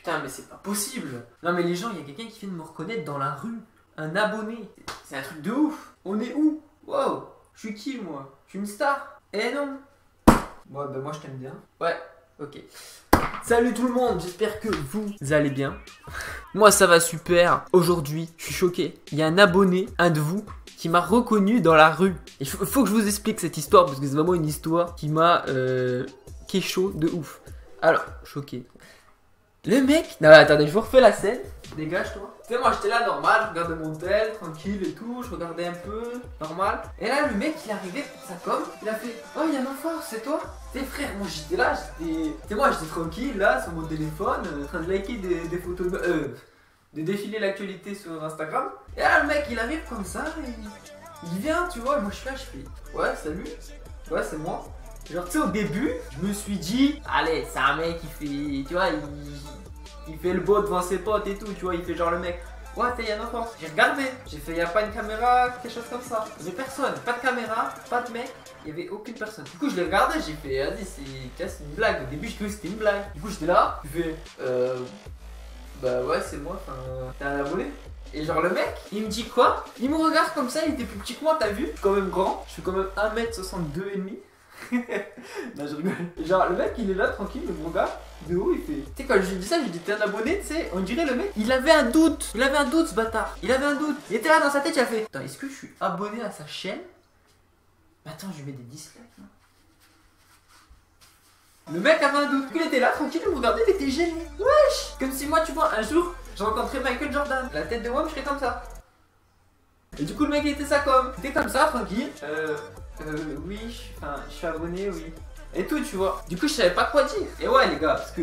Putain, mais c'est pas possible. Non, mais les gens, il y a quelqu'un qui vient de me reconnaître dans la rue. Un abonné. C'est un truc de ouf. On est où? Wow. Je suis qui, moi? Je suis une star? Eh non. Bon, ben moi, je t'aime bien. Ouais, ok. Salut tout le monde, j'espère que vous allez bien. Moi, ça va super. Aujourd'hui, je suis choqué. Il y a un abonné, un de vous, qui m'a reconnu dans la rue. Il faut que je vous explique cette histoire parce que c'est vraiment une histoire qui m'a qui est chaud de ouf. Alors, choqué. Le mec, non attendez, je vous refais la scène. Dégage-toi. Tu sais, moi j'étais là normal, je regardais mon tel, tranquille et tout, je regardais un peu, normal. Et là, le mec il est arrivé, ça comme, il a fait, oh Yann Enfer, c'est toi? T'es frère, moi j'étais là, j'étais tranquille là sur mon téléphone, en train de liker des photos de défiler l'actualité sur Instagram. Et là, le mec il arrive comme ça, il vient, tu vois, et moi je suis là, je fais, ouais, salut, ouais, c'est moi. Genre, tu sais, au début, je me suis dit, allez, c'est un mec qui fait, tu vois, il fait le beau devant ses potes et tout, tu vois, il fait genre le mec. Ouais, t'es Yann Enfer. J'ai regardé, j'ai fait, y'a pas une caméra, quelque chose comme ça. Il y avait personne, pas de caméra, pas de mec, il y avait aucune personne. Du coup, je l'ai regardé, j'ai fait, vas-y, c'est une blague. Au début, je trouvais que c'était une blague. Du coup, j'étais là, je fais, bah ouais, c'est moi, enfin, t'es un abonné. Et genre, le mec, il me dit quoi? Il me regarde comme ça, il était plus petit que moi, t'as vu? Je suis quand même grand, je suis quand même 1m62 et demi. Non, je rigole. Genre, le mec, il est là tranquille, il me regarde de haut, il fait. Tu sais, quand je lui dis ça, je lui dis t'es un abonné, tu sais, on dirait le mec, il avait un doute, ce bâtard. Il avait un doute. Il était là dans sa tête, il a fait, attends, est-ce que je suis abonné à sa chaîne? Attends, je lui mets des dislikes. Hein. Le mec avait un doute. Il était là tranquille, il me regardait, il était gêné. Wesh! Comme si moi, tu vois, un jour, je rencontrais Michael Jordan. La tête de WAM, je serais comme ça. Et du coup, le mec, il était ça comme. Il était comme ça, tranquille. Oui, je suis abonné, oui. Et tout, tu vois. Du coup, je savais pas quoi dire. Et ouais, les gars, parce que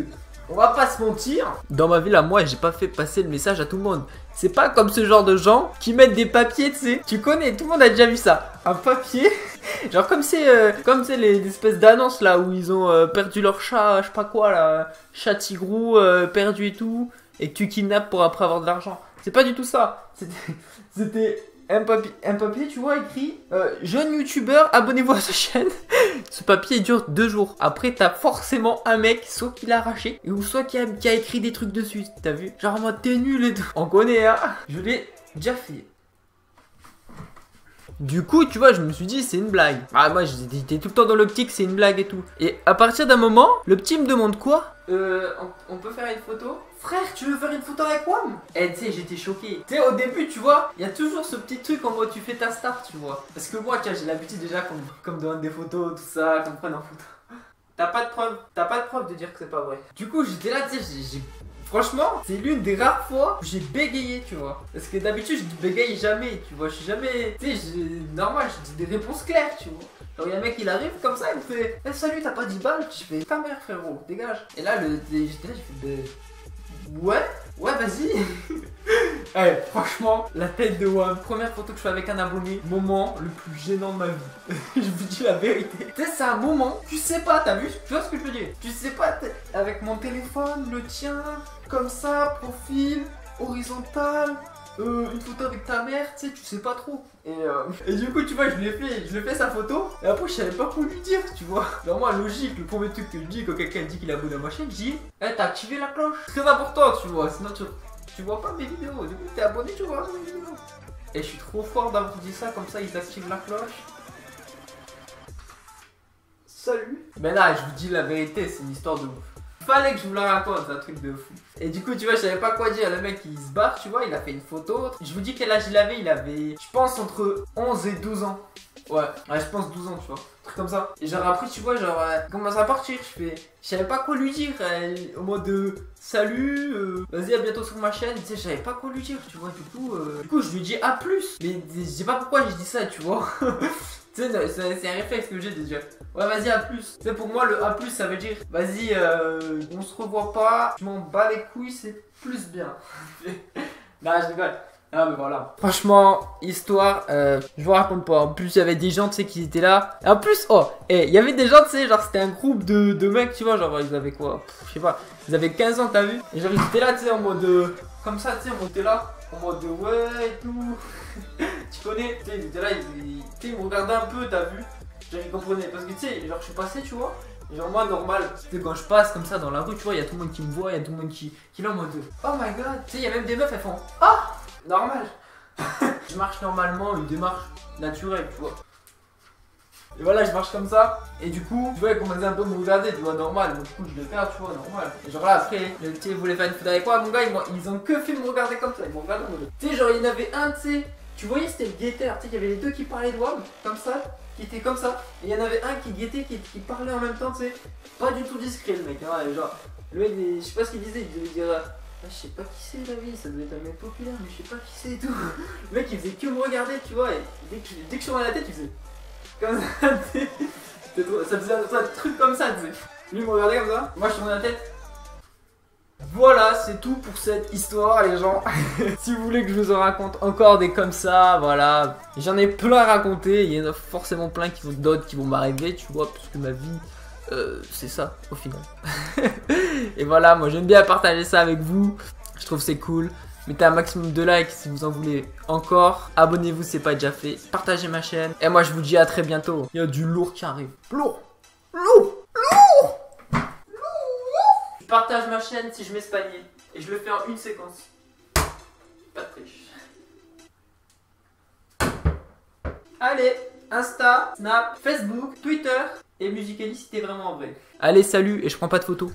on va pas se mentir. Dans ma vie, là, moi, j'ai pas fait passer le message à tout le monde. C'est pas comme ce genre de gens qui mettent des papiers, tu sais. Tu connais, tout le monde a déjà vu ça. Un papier. Genre, comme c'est les espèces d'annonces là où ils ont perdu leur chat, je sais pas quoi là. Chat tigrou, perdu et tout. Et que tu kidnappes pour après avoir de l'argent. C'est pas du tout ça. C'était. Un papier, tu vois, écrit jeune youtubeur, abonnez-vous à sa chaîne. Ce papier dure 2 jours. Après, t'as forcément un mec, soit qui l'a arraché, ou soit qui a écrit des trucs dessus. T'as vu? Genre en mode t'es nul et tout. On connaît, hein? Je l'ai déjà fait. Du coup, tu vois, je me suis dit, c'est une blague. Ah, moi, j'étais tout le temps dans l'optique, c'est une blague et tout. Et à partir d'un moment, le petit me demande quoi? On peut faire une photo? Frère, tu veux faire une photo avec WAM? Eh, tu sais, j'étais choqué. Tu sais, au début, tu vois, il y a toujours ce petit truc en mode tu fais ta star, tu vois. Parce que moi, tu vois, j'ai l'habitude déjà qu'on me demande des photos, tout ça, qu'on me prenne en photo. T'as pas de preuve de dire que c'est pas vrai. Du coup, j'étais là, tu sais, franchement, c'est l'une des rares fois où j'ai bégayé, tu vois. Parce que d'habitude, je bégaye jamais, tu vois. Je suis jamais. Tu sais, normal, je dis des réponses claires, tu vois. Genre, il y a un mec, il arrive comme ça, il me fait salut, t'as pas 10 balles? Je fais ta mère, frérot, dégage. Et là, j'étais là, j'ai fait ouais, vas-y. Eh, franchement, la tête de WAM. Première photo que je fais avec un abonné. Moment le plus gênant de ma vie. Je vous dis la vérité. Tu sais, c'est un moment, tu sais pas, t'as vu? Tu vois ce que je veux dire? Tu sais pas, avec mon téléphone, le tien, comme ça, profil, horizontal, une photo avec ta mère, tu sais pas trop. Et du coup, tu vois, je lui ai fait sa photo. Et après, je savais pas quoi lui dire, tu vois. Genre, moi, logique, le premier truc que je dis quand quelqu'un dit qu'il est abonné à ma chaîne, je dis, t'as activé la cloche. Très important, tu vois. Sinon, tu vois pas mes vidéos. Du coup, t'es abonné, tu vois mes vidéos. Et je suis trop fort d'avoir dit ça, comme ça, ils activent la cloche. Salut. Mais là, je vous dis la vérité, c'est une histoire de ouf. Fallait que je vous la raconte, c'est un truc de fou. Et du coup, tu vois, je savais pas quoi dire. Le mec, il se barre, tu vois, il a fait une photo. Je vous dis quel âge il avait, je pense, entre 11 et 12 ans. Ouais, je pense 12 ans, tu vois. Un truc comme ça. Et genre, après, tu vois, genre, il commence à partir. Je savais pas quoi lui dire. Au mode de salut, vas-y, à bientôt sur ma chaîne. Tu sais, je savais pas quoi lui dire, tu vois. Du coup, je lui dis à plus. Mais je sais pas pourquoi j'ai dit ça, tu vois. Tu sais, c'est un réflexe que j'ai de dire ouais, vas-y, à plus. Tu sais, pour moi, le à plus, ça veut dire vas-y, on se revoit pas, je m'en bats les couilles, c'est plus bien. Non, je rigole. Ah, mais voilà. Franchement, histoire, je vous raconte pas. En plus, il y avait des gens, tu sais, qui étaient là. Et en plus, il y avait des gens, tu sais, genre, c'était un groupe de mecs, tu vois, genre, ils avaient quoi? Je sais pas, ils avaient 15 ans, t'as vu? Et genre, ils étaient là, tu sais, en mode, comme ça, tu sais, on était là, en mode, ouais, et tout. Tu connais, tu sais, ils étaient là, ils me regardaient un peu, t'as vu? Genre, ils comprenaient, parce que, tu sais, genre, je suis passé, tu vois. Genre moi normal, c'est quand je passe comme ça dans la rue, tu vois, il y a tout le monde qui me voit, il y a tout le monde qui est là en mode oh my god. Tu sais, il y a même des meufs, elles font ah normal. Je marche normalement, une démarche naturelle, tu vois. Et voilà, je marche comme ça. Et du coup, tu vois, elle commençait un peu à me regarder, tu vois, normal. Donc, du coup, je le fais, tu vois, normal. Et genre là, après, le petit voulait faire une photo avec moi, mon gars, ils ont que fait me regarder comme ça. Ils m'ont regardé en mode. Tu sais, genre, il y en avait un, tu sais, tu voyais, c'était le guetteur. Tu sais, il y avait les deux qui parlaient de WAM, comme ça, qui étaient comme ça. Et il y en avait un qui guettait, qui parlait en même temps, tu sais. Pas du tout discret, le mec, hein. Et genre, le mec, je sais pas ce qu'il disait, il devait dire. Ah, je sais pas qui c'est la vie, ça doit être un mec populaire, mais je sais pas qui c'est et tout. Le mec il faisait que me regarder, tu vois, et dès que je tournais la tête, il faisait comme ça, tu sais. Ça faisait un truc comme ça, tu sais. Lui il me regardait comme ça, moi je tournais la tête. Voilà, c'est tout pour cette histoire, les gens. Si vous voulez que je vous en raconte encore des comme ça, voilà. J'en ai plein à raconter, il y en a forcément plein d'autres qui vont m'arriver, tu vois, parce que ma vie. C'est ça au final. Et voilà, moi j'aime bien partager ça avec vous. Je trouve c'est cool. Mettez un maximum de likes si vous en voulez encore. Abonnez-vous si c'est pas déjà fait. Partagez ma chaîne. Et moi je vous dis à très bientôt. Il y a du lourd qui arrive. Lourd. Je partage ma chaîne si je mets ce panier. Et je le fais en une séquence. Pas de triche. Allez, Insta, Snap, Facebook, Twitter. Et Musical.ly si t'es vraiment vrai. Allez, salut, et je prends pas de photos.